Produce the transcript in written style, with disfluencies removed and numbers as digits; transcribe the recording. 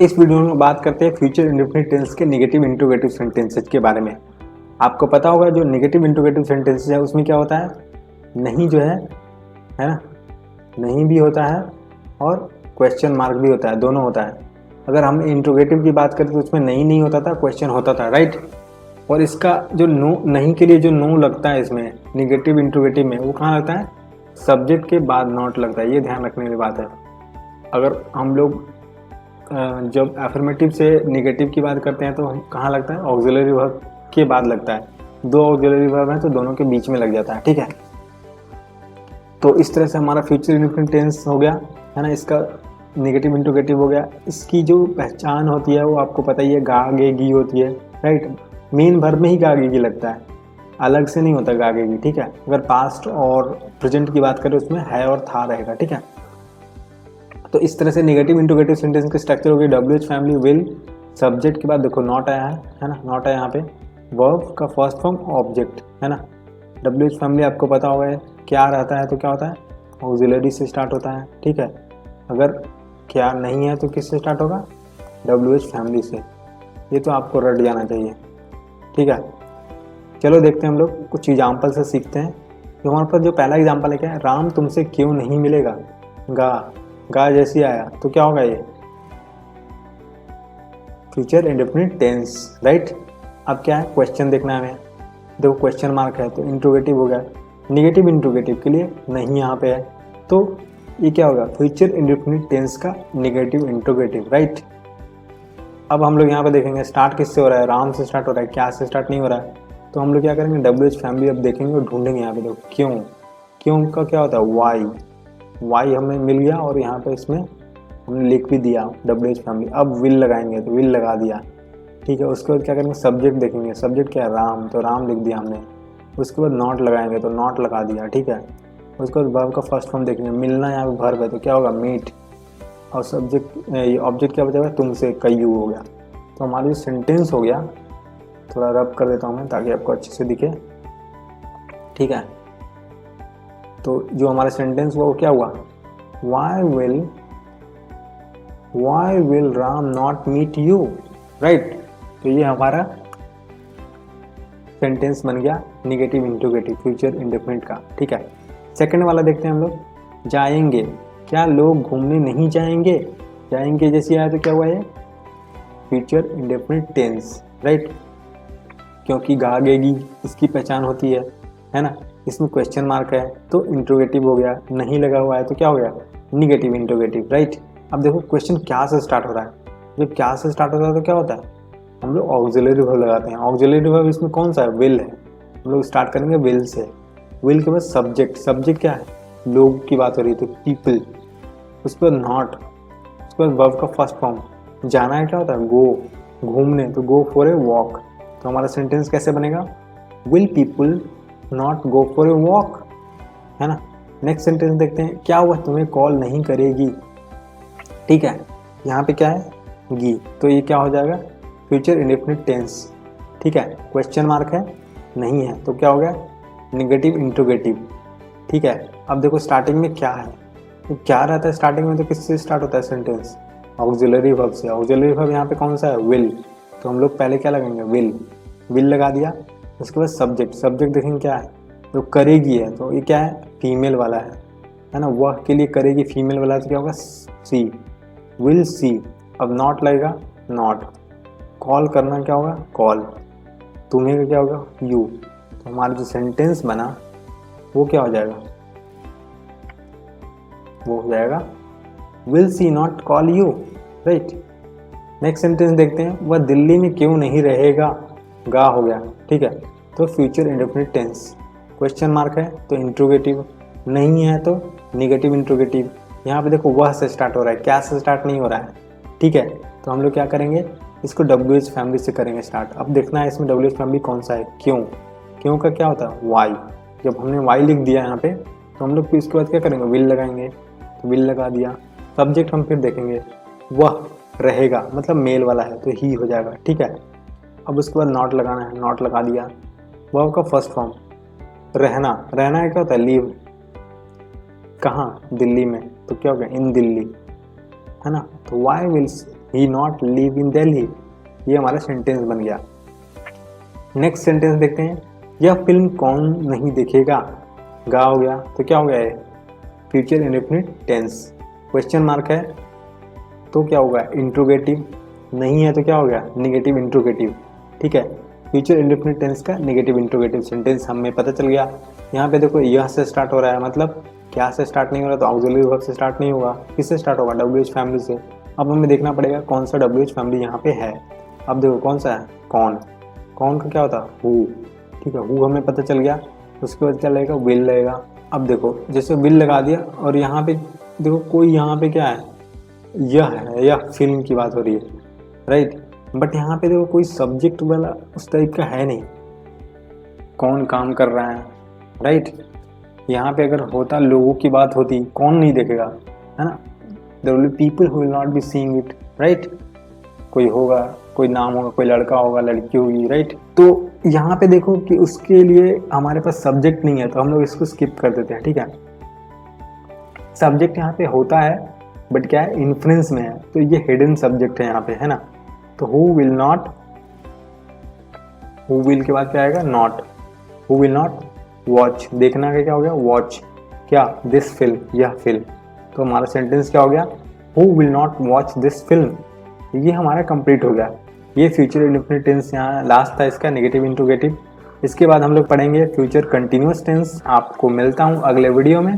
इस वीडियो में बात करते हैं फ्यूचर इंडेफिनिट टेंस के नेगेटिव इंट्रोगेटिव सेंटेंसेस के बारे में। आपको पता होगा जो नेगेटिव इंट्रोगेटिव सेंटेंसेस है उसमें क्या होता है, नहीं जो है ना, नहीं भी होता है और क्वेश्चन मार्क भी होता है, दोनों होता है। अगर हम इंट्रोगेटिव की बात करें तो उसमें नहीं होता था, क्वेश्चन होता था, राइट। और इसका जो नो, नहीं के लिए जो नो लगता है इसमें निगेटिव इंट्रोगेटिव में, वो कहाँ लगता है, सब्जेक्ट के बाद नॉट लगता है। ये ध्यान रखने वाली बात है। अगर हम लोग जब एफर्मेटिव से निगेटिव की बात करते हैं तो कहाँ लगता है, ऑक्सिलरी वर्ब के बाद लगता है। दो ऑक्सिलरी वर्ब हैं तो दोनों के बीच में लग जाता है, ठीक है। तो इस तरह से हमारा फ्यूचर इंडेफिनिट टेंस हो गया, है ना, इसका नेगेटिव इंट्रोगेटिव हो गया। इसकी जो पहचान होती है वो आपको पता ही है, गा गे गी होती है, राइट। मेन वर्ब में ही गा गे गी लगता है, अलग से नहीं होता गा गे गी, ठीक है। अगर पास्ट और प्रेजेंट की बात करें उसमें है और था रहेगा, ठीक है। तो इस तरह से नेगेटिव इंट्रोगेटिव सेंटेंस के स्ट्रक्चर हो गए। WH फैमिली विल, सब्जेक्ट के बाद देखो नॉट आया है ना, नॉट है यहाँ पे, वर्ब का फर्स्ट फॉर्म ऑब्जेक्ट, है ना। WH फैमिली आपको पता होगा क्या रहता है, तो क्या होता है, ऑक्सिलरी से स्टार्ट होता है, ठीक है। अगर क्या नहीं है तो किससे स्टार्ट होगा, WH फैमिली से। ये तो आपको रट जाना चाहिए, ठीक है। चलो देखते हैं हम लोग कुछ एग्जाम्पल से सीखते हैं। तो हमारे पास जो पहला एग्जाम्पल है क्या है, राम तुमसे क्यों नहीं मिलेगा, गा जैसी आया तो क्या होगा, ये फ्यूचर इंडेफिनिट टेंस, राइट। अब क्या है, क्वेश्चन देखना है हमें, देखो क्वेश्चन मार्क है तो इंट्रोगेटिव हो गया। निगेटिव इंट्रोगेटिव के लिए नहीं यहाँ पे है, तो ये क्या होगा, फ्यूचर इंडेफिनिट टेंस का निगेटिव इंट्रोगेटिव, राइट। अब हम लोग यहाँ पे देखेंगे स्टार्ट किससे हो रहा है, राम से स्टार्ट हो रहा है, क्या से स्टार्ट नहीं हो रहा है। तो हम लोग क्या करेंगे, WH फैमिली अब देखेंगे और ढूंढेंगे यहाँ पे। देखो क्यों का क्या होता है, वाई हमें मिल गया और यहाँ पे इसमें हमने लिख भी दिया WH फैमिली। अब विल लगाएंगे तो विल लगा दिया, ठीक है। उसके बाद क्या करेंगे, सब्जेक्ट देखेंगे, सब्जेक्ट क्या है, राम, तो राम लिख दिया हमने। उसके बाद नॉट लगाएंगे तो नॉट लगा दिया, ठीक है। उसके बाद वर्ब का फर्स्ट फॉर्म देखेंगे, मिलना यहाँ पे वर्ब है तो क्या होगा, मीट। और सब्जेक्ट ऑब्जेक्ट क्या बचेगा, तुमसे, कयू हो गया। तो हमारा जो सेंटेंस हो गया, थोड़ा रब कर देता हूँ मैं ताकि आपको अच्छे से दिखे, ठीक है। तो जो हमारा सेंटेंस हुआ वो क्या हुआ, why will Ram not meet you, right. तो ये हमारा सेंटेंस बन गया निगेटिव इंट्रोगेटिव फ्यूचर इंडेफिनिट का, ठीक है। सेकंड वाला देखते हैं हम लोग, जाएंगे, क्या लोग घूमने नहीं जाएंगे, जाएंगे जैसी आया तो क्या हुआ, ये फ्यूचर इंडेफिनिट टेंस, राइट। क्योंकि गागेगी इसकी पहचान होती है ना। इसमें क्वेश्चन मार्क है तो इंट्रोगेटिव हो गया, नहीं लगा हुआ है तो क्या हो गया, निगेटिव इंट्रोगेटिव, राइट। अब देखो क्वेश्चन क्या से स्टार्ट हो रहा है, जब क्या से स्टार्ट होता है तो क्या होता है, हम लोग ऑक्सिलरी वर्ब लगाते हैं। ऑक्सिलरी वर्ब इसमें कौन सा है, विल है। हम लोग स्टार्ट करेंगे विल से। विल के बाद सब्जेक्ट क्या है, लोग की बात हो रही है तो पीपल। उसके बाद नॉट, उसके बाद वर्ब का फर्स्ट फॉर्म, जाना है क्या होता है, गो, घूमने, तो गो फॉर ए वॉक। तो हमारा सेंटेंस कैसे बनेगा, will people not go for a walk, है ना। नेक्स्ट सेंटेंस देखते हैं, क्या हुआ, तुम्हें कॉल नहीं करेगी, ठीक है। यहाँ पे क्या है, गी, तो ये क्या हो जाएगा, फ्यूचर इंडेफिनिट टेंस, ठीक है। क्वेश्चन मार्क है, नहीं है तो क्या हो गया, निगेटिव इंट्रोगेटिव, ठीक है। अब देखो स्टार्टिंग में क्या है, तो क्या रहता है स्टार्टिंग में, तो किससे स्टार्ट होता है सेंटेंस, ऑक्सिलरी वर्ब से। ऑक्सिलरी वर्ब यहाँ पे कौन सा है, विल, तो हम लोग पहले क्या लगाएंगे, विल लगा दिया। उसके बाद सब्जेक्ट देखेंगे क्या है, तो करेगी है, तो ये क्या है, फीमेल वाला है ना। वह के लिए करेगी फीमेल वाला है तो क्या होगा, सी, विल सी। अब नॉट लगेगा, नॉट। कॉल करना क्या होगा, कॉल। तुम्हें का क्या होगा, यू। तो हमारा जो सेंटेंस बना वो क्या हो जाएगा, वो हो जाएगा will see not call you, right. Next sentence देखते हैं, वह दिल्ली में क्यों नहीं रहेगा, गा हो गया, ठीक है। तो future indefinite tense, question mark है तो इंट्रोगेटिव, नहीं है तो निगेटिव इंट्रोगेटिव। यहाँ पे देखो वह से स्टार्ट हो रहा है, क्या से स्टार्ट नहीं हो रहा है, ठीक है। तो हम लोग क्या करेंगे, इसको WH फैमिली से करेंगे स्टार्ट। अब देखना है इसमें WH फैमिली कौन सा है, क्यों का क्या होता है, वाई। जब हमने वाई लिख दिया यहाँ पे तो हम लोग इसके बाद क्या करेंगे, विल लगाएंगे, तो विल लगा दिया। सब्जेक्ट हम फिर देखेंगे, वह रहेगा मतलब मेल वाला है तो ही हो जाएगा, ठीक है। अब उसके बाद नॉट लगाना है, नॉट लगा दिया। वर्ब का फर्स्ट फॉर्म, रहना है क्या होता है, लीव, कहाँ, दिल्ली में, तो क्या हो गया, इन दिल्ली, है ना। तो why will he not live in Delhi. ये हमारा सेंटेंस बन गया। नेक्स्ट सेंटेंस देखते हैं, यह फिल्म कौन नहीं देखेगा। गा हो गया तो क्या हो गया है, future indefinite tense. Question mark है तो क्या होगा, इंट्रोगेटिव। नहीं है तो क्या हो गया, नेगेटिव इंट्रोगेटिव। ठीक है, फ्यूचर इंडेफिनिट टेंस का नेगेटिव इंट्रोगेटिव सेंटेंस हमें पता चल गया। यहाँ पे देखो यह से स्टार्ट हो रहा है, मतलब क्या से स्टार्ट नहीं हो रहा तो ऑक्सिलरी वर्ब से स्टार्ट नहीं होगा, किससे स्टार्ट होगा, WH फैमिली से। अब हमें देखना पड़ेगा कौन सा WH फैमिली यहाँ पे है। अब देखो कौन सा है, कौन। कौन का क्या होता है, हु। ठीक है, हु हमें पता चल गया। उसके बाद क्या लगेगा, विल लगेगा। अब देखो जैसे विल लगा दिया और यहाँ पे देखो कोई यहाँ पे क्या है, यह है, यह फिल्म की बात हो रही है, राइट। बट यहाँ पे देखो कोई सब्जेक्ट वाला उस टाइप का है नहीं, कौन काम कर रहा है, राइट। यहाँ पे अगर होता लोगों की बात होती, कौन नहीं देखेगा, है ना। There will be people who will not be seeing it, right. कोई होगा, कोई नाम होगा, कोई लड़का होगा, लड़की होगी, राइट। तो यहाँ पे देखो कि उसके लिए हमारे पास सब्जेक्ट नहीं है तो हम लोग इसको स्किप कर देते हैं। ठीक है, सब्जेक्ट यहाँ पे होता है बट क्या है, इन्फ्लुएंस में है, तो ये हिडन सब्जेक्ट है यहाँ पे, है ना। तो who will not, who will के बाद क्या आएगा, not. Who will not watch, देखना का क्या हो गया, वॉच। क्या, दिस फिल्म, यह फिल्म। तो हमारा सेंटेंस क्या हो गया, who will not watch this film. ये हमारा कंप्लीट हो गया। ये फ्यूचर इंडेफिनिट टेंस यहाँ लास्ट था इसका, नेगेटिव इंट्रोगेटिव। इसके बाद हम लोग पढ़ेंगे फ्यूचर कंटिन्यूअस टेंस। आपको मिलता हूँ अगले वीडियो में।